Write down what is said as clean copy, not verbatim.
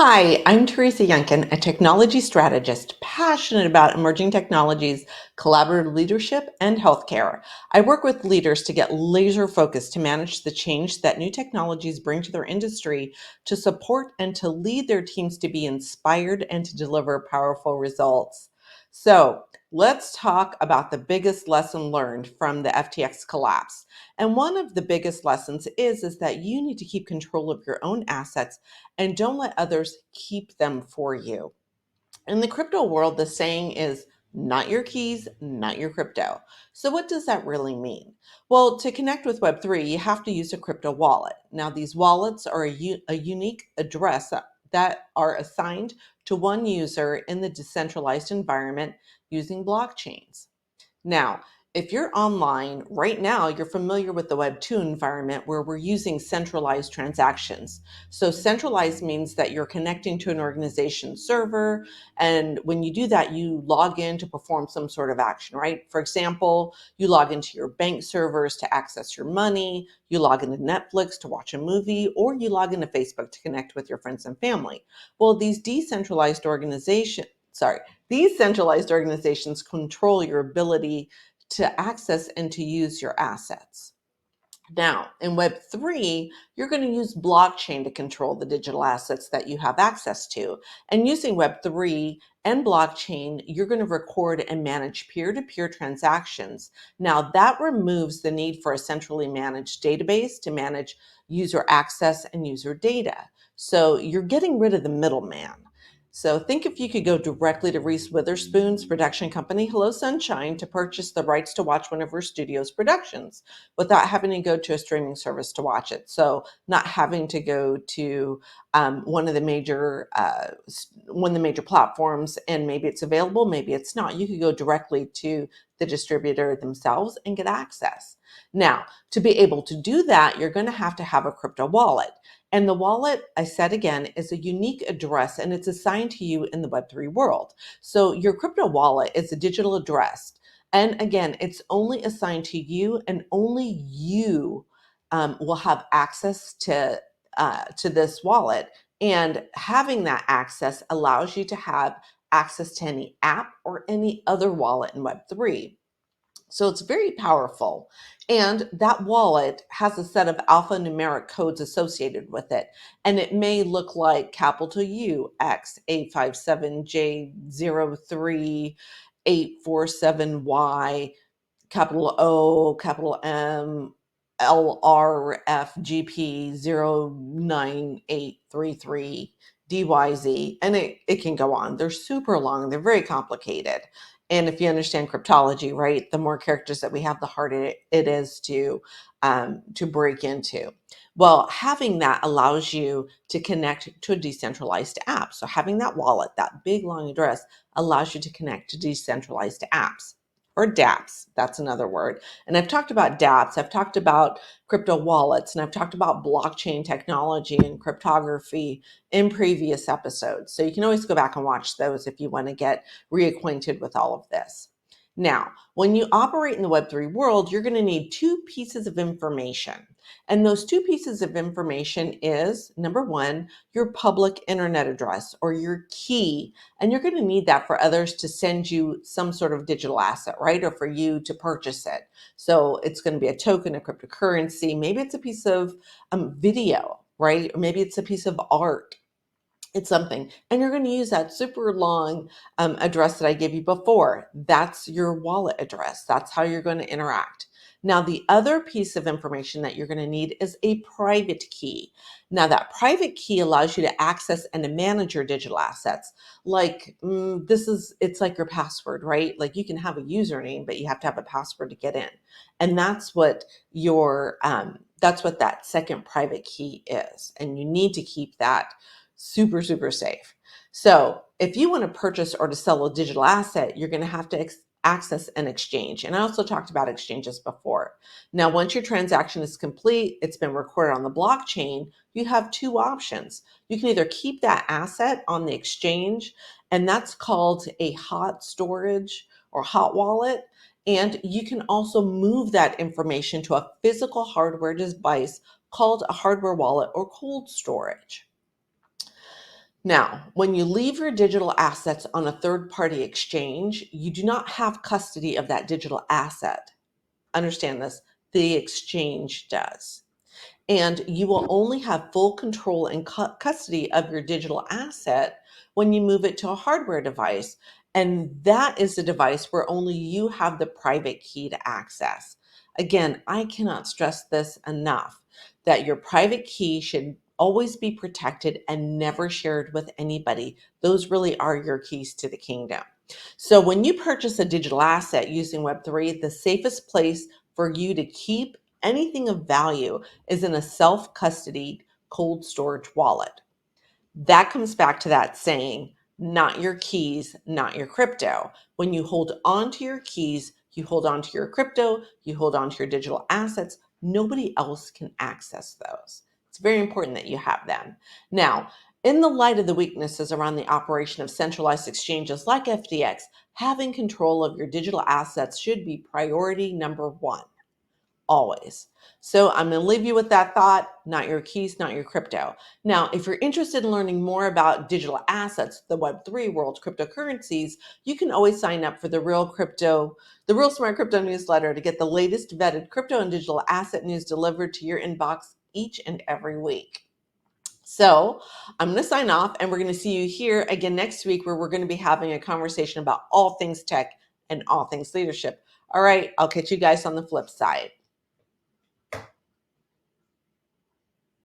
Hi, I'm Teresa Yunkin, a technology strategist passionate about emerging technologies, collaborative leadership, and healthcare. I work with leaders to get laser focused to manage the change that new technologies bring to their industry, to support and to lead their teams to be inspired and to deliver powerful results. So, let's talk about the biggest lesson learned from the FTX collapse. And one of the biggest lessons is that you need to keep control of your own assets and don't let others keep them for you. In the crypto world, the saying is not your keys, not your crypto. So, what does that really mean? Well, to connect with Web3, you have to use a crypto wallet. Now, these wallets are a unique address that are assigned to one user in the decentralized environment using blockchains. Now, if you're online right now, you're familiar with the Web2 environment where we're using centralized transactions. So, centralized means that you're connecting to an organization server. And when you do that, you log in to perform some sort of action, right? For example, you log into your bank servers to access your money, you log into Netflix to watch a movie, or you log into Facebook to connect with your friends and family. Well, these centralized organizations control your ability to access and to use your assets. Now, in Web3, you're going to use blockchain to control the digital assets that you have access to. And using Web3 and blockchain, you're going to record and manage peer to peer transactions. Now, that removes the need for a centrally managed database to manage user access and user data. So, you're getting rid of the middleman. So think if you could go directly to Reese Witherspoon's production company, Hello Sunshine, to purchase the rights to watch one of her studio's productions without having to go to a streaming service to watch it. So not having to go to one of the major platforms, and maybe it's available, maybe it's not. You could go directly to the distributor themselves and get access. Now, to be able to do that, you're going to have a crypto wallet. And the wallet, I said again, is a unique address and it's assigned to you in the Web3 world. So your crypto wallet is a digital address. And again, it's only assigned to you, and only you will have access to this wallet. And having that access allows you to have access to any app or any other wallet in Web3. So it's very powerful. And that wallet has a set of alphanumeric codes associated with it. And it may look like capital U, X, 857J03, 847Y, capital O, capital M, LRFGP 09833 DYZ, and it can go on. They're super long, they're very complicated. And if you understand cryptology, right, the more characters that we have, the harder it is to break into. Well, having that allows you to connect to a decentralized app. So having that wallet, that big long address, allows you to connect to decentralized apps or dApps. That's another word. And I've talked about dApps, I've talked about crypto wallets, and I've talked about blockchain technology and cryptography in previous episodes. So you can always go back and watch those if you want to get reacquainted with all of this. Now, when you operate in the Web3 world, you're going to need two pieces of information. And those two pieces of information is number one, your public internet address or your key. And you're going to need that for others to send you some sort of digital asset, right? Or for you to purchase it. So it's going to be a token, a cryptocurrency. Maybe it's a piece of video, right? Or maybe it's a piece of art. It's something. And you're going to use that super long address that I gave you before. That's your wallet address. That's how you're going to interact. Now, the other piece of information that you're going to need is a private key. Now, that private key allows you to access and to manage your digital assets. Like it's like your password, right? Like you can have a username, but you have to have a password to get in. And that's what that second private key is. And you need to keep that super, super safe. So if you want to purchase or to sell a digital asset, you're going to have to access an exchange. And I also talked about exchanges before. Now, once your transaction is complete, it's been recorded on the blockchain, you have two options. You can either keep that asset on the exchange, and that's called a hot storage or hot wallet. And you can also move that information to a physical hardware device called a hardware wallet or cold storage. Now, when you leave your digital assets on a third-party exchange, you do not have custody of that digital asset. Understand this, the exchange does. And you will only have full control and custody of your digital asset when you move it to a hardware device. And that is the device where only you have the private key to access. Again, I cannot stress this enough that your private key should always be protected and never shared with anybody. Those really are your keys to the kingdom. So when you purchase a digital asset using Web3, the safest place for you to keep anything of value is in a self-custodied cold storage wallet. That comes back to that saying, not your keys, not your crypto. When you hold on to your keys, you hold on to your crypto, you hold on to your digital assets. Nobody else can access those. It's very important that you have them. Now, in the light of the weaknesses around the operation of centralized exchanges like FTX, having control of your digital assets should be priority number one. Always. So I'm going to leave you with that thought, not your keys, not your crypto. Now, if you're interested in learning more about digital assets, the Web3 world, cryptocurrencies, you can always sign up for the Real Smart Crypto newsletter to get the latest vetted crypto and digital asset news delivered to your inbox each and every week. So I'm going to sign off, and we're going to see you here again next week, where we're going to be having a conversation about all things tech and all things leadership. All right, I'll catch you guys on the flip side.